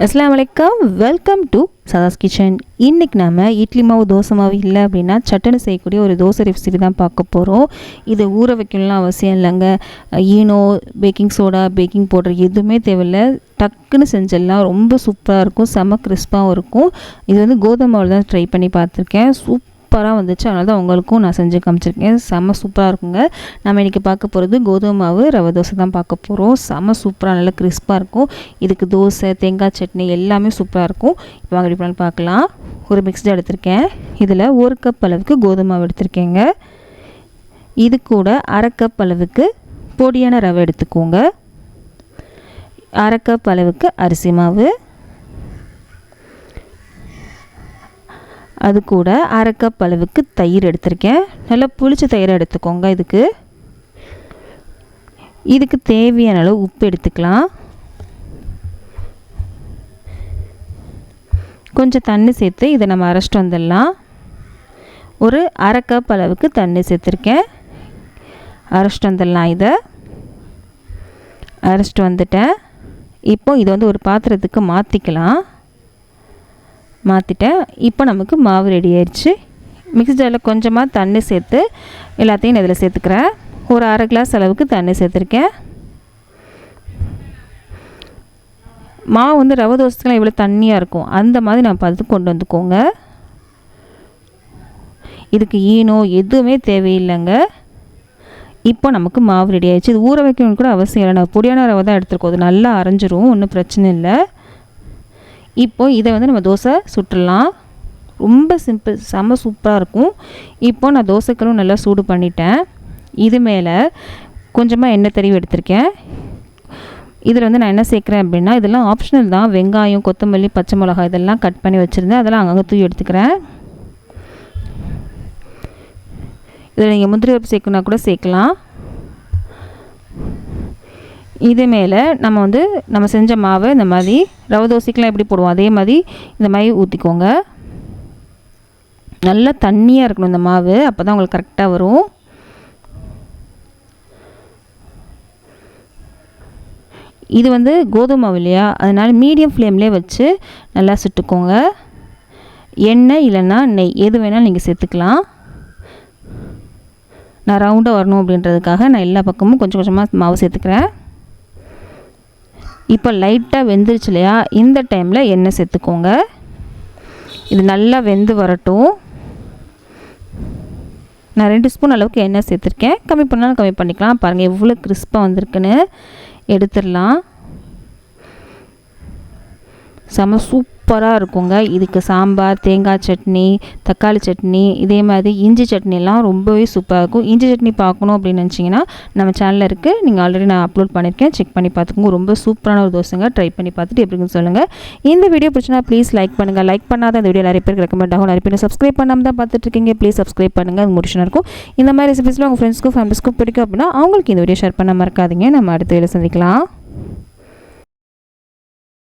அஸ்ஸலாமு அலைக்கும், welcome to சதாஸ் kitchen. இன்றைக்கி நம்ம இட்லி மாவு தோசை மாவு இல்லை அப்படின்னா சட்டுன்னு செய்யக்கூடிய ஒரு தோசை ரெசிபி தான் பார்க்க போகிறோம். இது ஊற வைக்கணும்லாம் அவசியம் இல்லைங்க. Eno, baking soda, baking powder எதுவுமே தேவையில்லை. டக்குன்னு செஞ்சிடலாம். ரொம்ப சூப்பராக இருக்கும், செம கிறிஸ்பாகவும் இருக்கும். இது வந்து கோதுமை மாவில் தான் ட்ரை பண்ணி பார்த்துருக்கேன். சூப்பராக வந்துச்சு. அதனால தான் உங்களுக்கும் நான் செஞ்சு காமிச்சிருக்கேன். செம்ம சூப்பராக இருக்குங்க. நம்ம இன்றைக்கி பார்க்க போகிறது கோதுமை மாவு ரவை தோசை தான் பார்க்க போகிறோம். செம்ம சூப்பராக நல்லா கிறிஸ்பாக இருக்கும். இதுக்கு தோசை, தேங்காய் சட்னி எல்லாமே சூப்பராக இருக்கும். இப்போ வாங்க எப்படி பார்க்கலாம். ஒரு மிக்ஸ்டு எடுத்திருக்கேன். இதில் 1 கப் அளவுக்கு கோதுமை மாவு எடுத்திருக்கேங்க. இது கூட 1/2 கப் அளவுக்கு பொடியான ரவை எடுத்துக்கோங்க. 1/2 கப் அளவுக்கு அரிசி மாவு, அது கூட 1/2 கப் அளவுக்கு தயிர் எடுத்திருக்கேன். நல்லா புளிச்ச தயிரை எடுத்துக்கோங்க. இதுக்கு தேவையான அளவு உப்பு எடுத்துக்கலாம். கொஞ்சம் தண்ணி சேர்த்து இதை நம்ம அரைச்சிட்டு வந்துடலாம். ஒரு 1/2 கப் அளவுக்கு தண்ணி சேர்த்துருக்கேன். அரைச்சிட்டு வந்துடலாம். இதை அரைச்சிட்டு வந்துட்டேன். இப்போ இதை வந்து ஒரு பாத்திரத்துக்கு மாற்றிட்டேன். இப்போ நமக்கு மாவு ரெடி ஆயிடுச்சு. மிக்ஸி ஜாரில் கொஞ்சமாக தண்ணி சேர்த்து எல்லாத்தையும் நான் இதில் சேர்த்துக்கிறேன். ஒரு 1/2 கிளாஸ் அளவுக்கு தண்ணி சேர்த்துருக்கேன். மாவு வந்து ரவை தோசைக்கெலாம் இவ்வளோ தண்ணியாக இருக்கும், அந்த மாதிரி நான் பார்த்து கொண்டு வந்துக்கோங்க. இதுக்கு ஈனோ எதுவுமே தேவையில்லைங்க. இப்போ நமக்கு மாவு ரெடி ஆயிடுச்சு. இது ஊற வைக்கணும்னு கூட அவசியம் இல்லை. நான் பொடியான ரவை தான் எடுத்துருக்கோம். அது நல்லா அரைஞ்சிரும், ஒன்றும் பிரச்சனை இல்லை. இப்போ இதை வந்து நம்ம தோசை சுட்டுடலாம். ரொம்ப சிம்பிள், செம்ம சூப்பராக இருக்கும். இப்போ நான் தோசைக்கல்லும் நல்லா சூடு பண்ணிட்டேன். இது மேலே கொஞ்சமாக எண்ணெய் தடவி எடுத்திருக்கேன். இதில் வந்து நான் என்ன சேர்க்குறேன் அப்படின்னா, இதெல்லாம் ஆப்ஷனல் தான். வெங்காயம், கொத்தமல்லி, பச்சை மிளகாய் இதெல்லாம் கட் பண்ணி வச்சுருந்தேன். அதெல்லாம் அங்கங்கே தூவி எடுத்துக்கிறேன். இதில் நீங்கள் முந்திரி பருப்பு சேர்க்கணுன்னா கூட சேர்க்கலாம். இது மேலே நம்ம செஞ்ச மாவை இந்த மாதிரி ரவை தோசைக்கெலாம் எப்படி போடுவோம் அதே மாதிரி இந்த மாதிரி ஊற்றிக்கோங்க. நல்லா தண்ணியாக இருக்கணும் இந்த மாவு, அப்போ தான் உங்களுக்கு கரெக்டாக வரும். இது வந்து கோதுமை மாவு இல்லையா, அதனால் மீடியம் ஃப்ளேம்லேயே வச்சு நல்லா சுட்டுக்கோங்க. எண்ணெய் இல்லைன்னா நெய் எது வேணாலும் நீங்கள் சேர்த்துக்கலாம். நான் ரவுண்டாக வரணும் அப்படின்றதுக்காக நான் எல்லா பக்கமும் கொஞ்சம் கொஞ்சமாக மாவு சேர்த்துக்கிறேன். இப்போ லைட்டாக வெந்துருச்சு இல்லையா, இந்த டைமில் எண்ணெய் சேர்த்துக்கோங்க. இது நல்லா வெந்து வரட்டும். நான் 2 ஸ்பூன் அளவுக்கு எண்ணெய் சேர்த்துருக்கேன். கம்மி பண்ணாலும் கம்மி பண்ணிக்கலாம். பாருங்கள் எவ்வளோ கிறிஸ்பாக வந்திருக்குன்னு. எடுத்துடலாம். செம சூப்பராக இருக்குங்க. இதுக்கு சாம்பார், தேங்காய் சட்னி, தக்காளி சட்னி, இதே மாதிரி இஞ்சி சட்னிலாம் ரொம்பவே சூப்பராக இருக்கும். இஞ்சி சட்னி பார்க்கணும் அப்படின்னு நினச்சிங்கன்னா நம்ம சேனலில் இருக்குது. நீங்கள் ஆல்ரெடி நான் அப்லோட் பண்ணியிருக்கேன், செக் பண்ணி பார்த்துக்கோங்க. ரொம்ப சூப்பரான ஒரு தோசைங்க. ட்ரை பண்ணி பார்த்துட்டு எப்படின்னு சொல்லுங்கள். இந்த வீடியோ பிடிச்சினா ப்ளீஸ் லைக் பண்ணுங்கள். லைக் பண்ணாத இந்த வீடியோ நிறைய பேருக்கு ரெக்கமெண்ட் ஆகும். நிறைய பேர் சப்ஸ்கிரைப் பண்ணாமல் தான் பார்த்துட்ருக்கீங்க. ப்ளீஸ் சப்ஸ்கிரைப் பண்ணுங்கள். அது முடிச்சுனா இருக்கும். இந்த மாதிரி ரெசிபிஸ்லாம் உங்கள் ஃப்ரெண்ட்ஸ்க்கும் ஃபேமிலிஸ்க்கும் பிடிக்கும் அப்படின்னா அவங்களுக்கு இந்த வீடியோ ஷேர் பண்ண மறக்காதீங்க. நம்ம அடுத்த வீடியோ சந்திக்கலாம்.